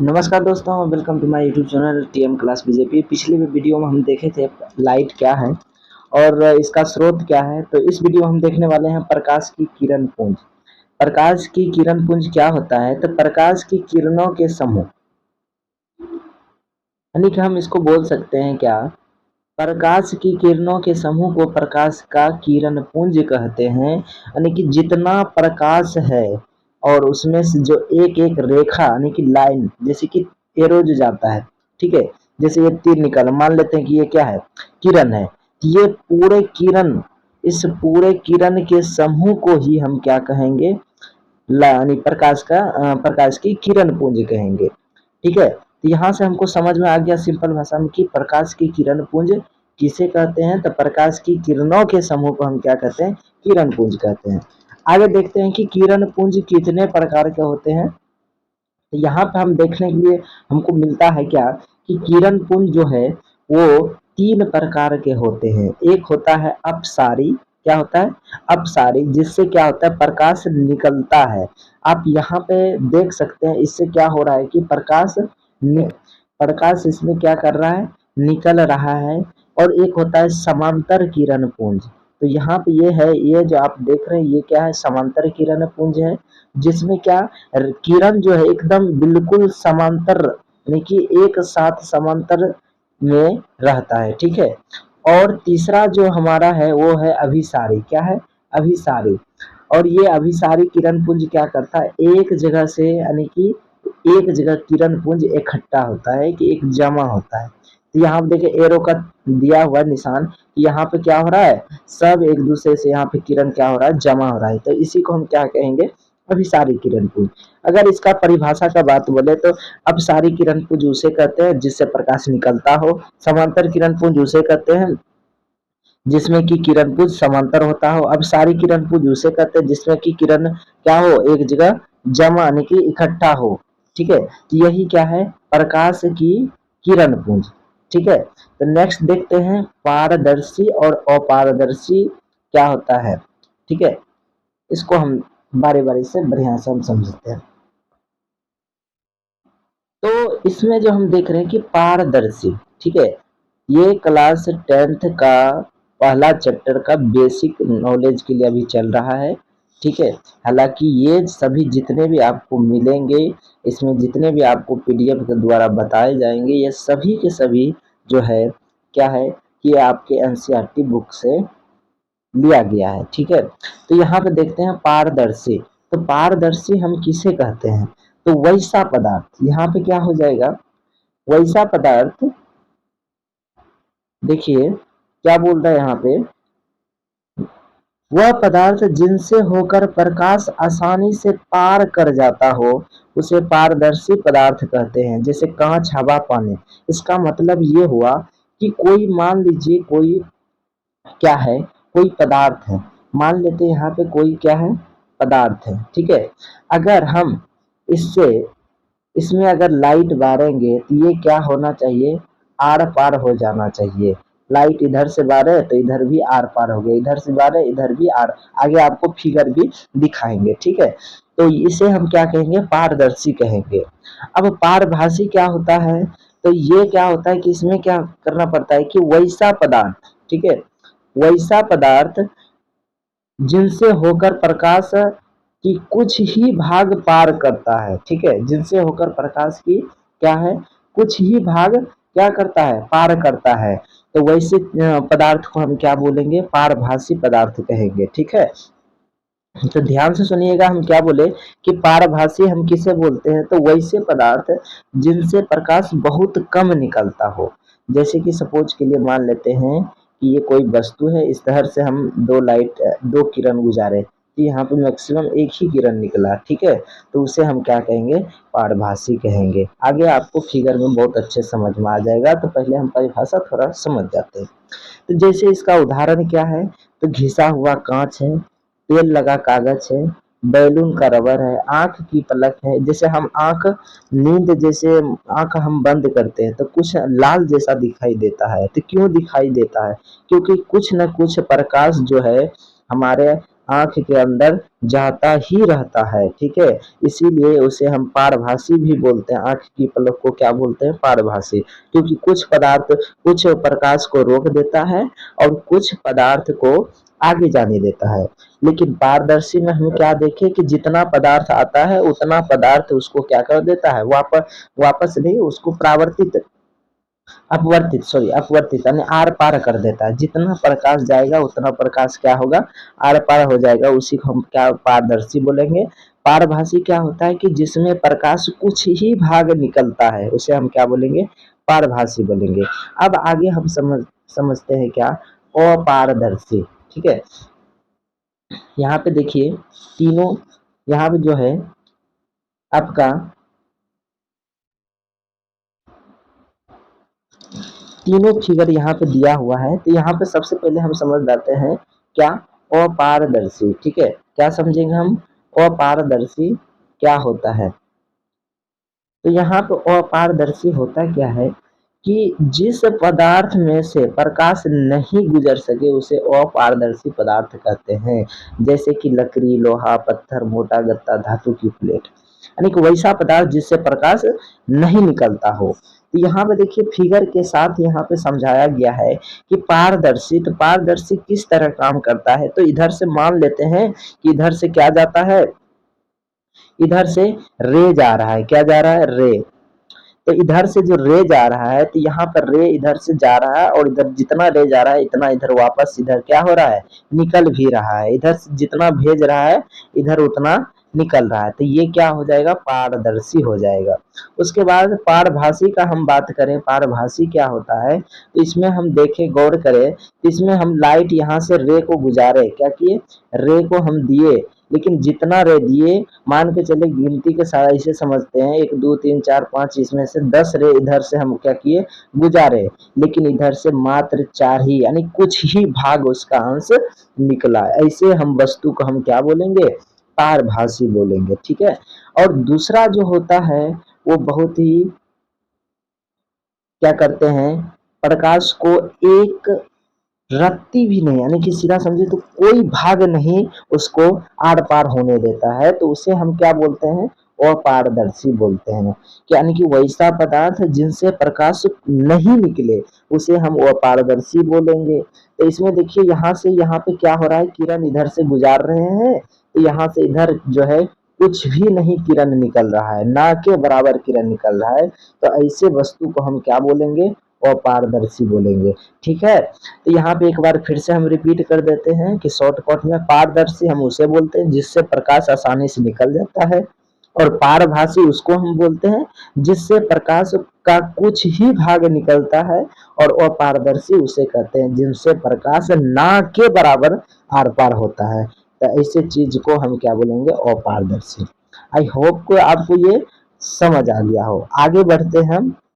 नमस्कार दोस्तों, welcome to my YouTube channel TM class BJP. पिछली वीडियो में हम देखे थे लाइट क्या है और इसका स्रोत क्या है। तो इस वीडियो में हम देखने वाले हैं प्रकाश की किरण पुंज। प्रकाश की किरण पुंज क्या होता है? तो प्रकाश की किरणों के समूह, यानी कि हम इसको बोल सकते हैं क्या, प्रकाश की किरणों के समूह को प्रकाश का किरण पुंज कहते हैं। यानी कि जितना प्रकाश है और उसमें से जो एक एक रेखा यानी कि लाइन, जैसे कि एरो जो जाता है, ठीक है, जैसे ये तीर निकाला, मान लेते हैं कि ये क्या है, किरण है। ये पूरे किरण, इस पूरे किरण के समूह को ही हम क्या कहेंगे, यानी प्रकाश की किरण पुंज कहेंगे। ठीक है, तो यहाँ से हमको समझ में आ गया सिंपल भाषा में कि प्रकाश की किरण पुंज किसे कहते हैं। तो प्रकाश की किरणों के समूह को हम क्या कहते हैं, किरण पुंज कहते हैं। आगे देखते हैं कि किरण पुंज कितने प्रकार के होते हैं। तो यहाँ पे हम देखने के लिए हमको मिलता है क्या, कि किरण पुंज जो है वो तीन प्रकार के होते हैं। एक होता है अपसारी, क्या होता है, अपसारी, जिससे क्या होता है, प्रकाश निकलता है। आप यहाँ पे देख सकते हैं इससे क्या हो रहा है कि प्रकाश इसमें क्या कर रहा है, निकल रहा है। और एक होता है समांतर किरण पुंज। तो यहाँ पे ये है, ये जो आप देख रहे हैं ये क्या है, समांतर किरण पुंज है, जिसमें क्या किरण जो है एकदम बिल्कुल समांतर, यानी कि एक साथ समांतर में रहता है। ठीक है, और तीसरा जो हमारा है वो है अभिसारी। क्या है, अभिसारी। और ये अभिसारी किरण पुंज क्या करता है, एक जगह से, यानी कि एक जगह किरण पुंज इकट्ठा होता है, कि एक जमा होता है। तो यहाँ पे देखिए एरो का दिया हुआ निशान, यहाँ पे क्या हो रहा है, सब एक दूसरे से यहाँ पे किरण क्या हो रहा है, जमा हो रहा है। तो इसी को हम क्या कहेंगे, अभिसारी किरण पुंज। अगर इसका परिभाषा का बात बोले तो अपसारी किरण पुंज उसे कहते हैं जिससे प्रकाश निकलता हो। समांतर किरण पुंज उसे कहते हैं जिसमें कि किरण पुंज समांतर होता हो। अपसारी किरण पुंज उसे कहते हैं जिसमें कि किरण क्या हो, एक जगह जमा यानी कि इकट्ठा हो। ठीक है, तो यही क्या है, प्रकाश की किरण पुंज। ठीक है, तो नेक्स्ट देखते हैं पारदर्शी और अपारदर्शी क्या होता है। ठीक है, इसको हम बारी बारी से बढ़िया से हम समझते हैं। तो इसमें जो हम देख रहे हैं कि पारदर्शी, ठीक है, ये क्लास 10th का पहला चैप्टर का बेसिक नॉलेज के लिए अभी चल रहा है। ठीक है, हालांकि ये सभी जितने भी आपको मिलेंगे, इसमें जितने भी आपको पीडीएफ के द्वारा बताए जाएंगे, ये सभी के सभी जो है क्या है, कि आपके एनसीईआरटी बुक से लिया गया है। ठीक है, तो यहाँ पे देखते हैं पारदर्शी। तो पारदर्शी हम किसे कहते हैं, तो वैसा पदार्थ, यहाँ पे क्या हो जाएगा, वैसा पदार्थ, देखिए क्या बोल रहा है यहाँ पे, वह पदार्थ जिनसे होकर प्रकाश आसानी से पार कर जाता हो उसे पारदर्शी पदार्थ कहते हैं। जैसे कांच, हवा, पानी। इसका मतलब ये हुआ कि कोई, मान लीजिए कोई क्या है, कोई पदार्थ है, मान लेते हैं यहाँ पे कोई क्या है, पदार्थ है। ठीक है, अगर हम इससे, इसमें अगर लाइट बारेंगे तो ये क्या होना चाहिए, आर पार हो जाना चाहिए। लाइट इधर से बारे तो इधर भी आर पार हो गया, इधर से बारे इधर भी आर, आगे आपको फिगर भी दिखाएंगे। ठीक है, तो इसे हम क्या कहेंगे, पारदर्शी कहेंगे। अब पारभासी क्या होता है, तो ये क्या होता है कि इसमें क्या करना पड़ता है कि वैसा पदार्थ, ठीक है, वैसा पदार्थ जिनसे होकर प्रकाश की कुछ ही भाग पार करता है। ठीक है, जिनसे होकर प्रकाश की क्या है, कुछ ही भाग क्या करता है, पार करता है। तो वैसे पदार्थ को हम क्या बोलेंगे, पारभासी पदार्थ कहेंगे। ठीक है, तो ध्यान से सुनिएगा, हम क्या बोले कि पारभासी हम किसे बोलते हैं, तो वैसे पदार्थ जिनसे प्रकाश बहुत कम निकलता हो। जैसे कि सपोज के लिए मान लेते हैं कि ये कोई वस्तु है, इस तरह से हम दो किरण गुजारे, तो यहाँ पे मैक्सिमम एक ही किरण निकला। ठीक है, तो उसे हम क्या कहेंगे, पारभासी कहेंगे। आगे आपको फिगर में बहुत अच्छे समझ में आ जाएगा, तो पहले हम परिभाषा थोड़ा समझ जाते हैं। तो जैसे इसका उदाहरण क्या है, तो घिसा हुआ कांच है, तेल लगा कागज है, बैलून का रबर है, आंख की पलक है। जैसे हम आंख, नींद जैसे आंख हम बंद करते हैं तो कुछ लाल जैसा दिखाई देता है। तो क्यों दिखाई देता है, क्योंकि कुछ न कुछ प्रकाश जो है हमारे आंख के अंदर जाता ही रहता है, ठीक है। इसीलिए उसे हम पारभासी भी बोलते हैं। आंख की पलक को क्या बोलते हैं? पारभासी। क्योंकि कुछ पदार्थ कुछ प्रकाश को रोक देता है और कुछ पदार्थ को आगे जाने देता है। लेकिन पारदर्शी में हम क्या देखें कि जितना पदार्थ आता है उतना पदार्थ उसको क्या कर देता है? वापस वापस नहीं, उसको परावर्तित अपवर्तित यानी आर पार कर देता है। जितना प्रकाश जाएगा उतना प्रकाश क्या होगा? आर पार हो जाएगा। उसी को हम क्या पारदर्शी बोलेंगे। पारभासी क्या होता है कि जिसमें प्रकाश कुछ ही भाग निकलता है, उसे हम क्या बोलेंगे? पारभासी बोलेंगे। अब आगे हम समझते हैं क्या? अपारदर्शी, ठीक है। यहाँ पे देखिए तीनों, यहाँ पे जो है आपका तीनों फिगर यहाँ पे दिया हुआ है। तो यहाँ पे सबसे पहले हम समझ जाते हैं क्या? अपारदर्शी, ठीक है। क्या समझेंगे हम? अपारदर्शी क्या होता है? तो यहाँ पे अपारदर्शी होता क्या है कि जिस पदार्थ में से प्रकाश नहीं गुजर सके उसे अपारदर्शी पदार्थ कहते हैं। जैसे कि लकड़ी, लोहा, पत्थर, मोटा गत्ता, धातु की प्लेट, यानी कि वैसा पदार्थ जिससे प्रकाश नहीं निकलता हो। तो यहाँ पे देखिए फिगर के साथ यहाँ पे समझाया गया है कि पारदर्शी, तो पारदर्शी किस तरह काम करता है। तो इधर से मान लेते हैं कि इधर से क्या जाता है? इधर से रे जा रहा है। क्या जा रहा है? रे। तो इधर से जो रे जा रहा है, तो यहाँ पर रे इधर से जा रहा है और इधर जितना रे जा रहा है इतना इधर वापस इधर क्या हो रहा है? निकल भी रहा है। इधर से जितना भेज रहा है इधर उतना निकल रहा है। तो ये क्या हो जाएगा? पारदर्शी हो जाएगा। उसके बाद पारभासी का हम बात करें, पारभासी क्या होता है? तो इसमें हम देखें, गौर करें, इसमें हम लाइट यहाँ से रे को गुजारे, क्या किए? रे को हम दिए, लेकिन जितना रे दिए, मान के चले गिनती के साथ ऐसे समझते हैं 1 2 3 4 5, इसमें से 10 रे इधर से हम क्या किए? गुजारे। लेकिन इधर से मात्र 4 ही, यानी कुछ ही भाग उसका अंश निकला। ऐसे हम वस्तु को हम क्या बोलेंगे? पारभासी बोलेंगे, ठीक है। और दूसरा जो होता है वो बहुत ही क्या करते हैं? प्रकाश को एक रत्ती भी नहीं, यानी कि सीधा समझे तो कोई भाग नहीं उसको आर पार होने देता है, तो उसे हम क्या बोलते हैं? अपारदर्शी बोलते हैं। कि यानी कि वैसा पदार्थ जिनसे प्रकाश नहीं निकले उसे हम अपारदर्शी बोलेंगे। तो इसमें देखिए यहाँ से यहाँ पे क्या हो रहा है? किरण इधर से गुजार रहे हैं, तो यहाँ से इधर जो है कुछ भी नहीं किरण निकल रहा है, ना के बराबर किरण निकल रहा है। तो ऐसे वस्तु को हम क्या बोलेंगे? अपारदर्शी बोलेंगे, ठीक है। तो यहाँ पे एक बार फिर से हम रिपीट कर देते हैं कि शॉर्टकट में पारदर्शी हम उसे बोलते हैं जिससे प्रकाश आसानी से निकल जाता है, और पारभासी उसको हम बोलते हैं जिससे प्रकाश का कुछ ही भाग निकलता है, और अपारदर्शी उसे कहते हैं जिनसे प्रकाश ना के बराबर आर पार होता है। तो ऐसे चीज को हम क्या बोलेंगे? अपारदर्शी। आई होप को आपको ये समझ आ गया हो। आगे बढ़ते हैं हम।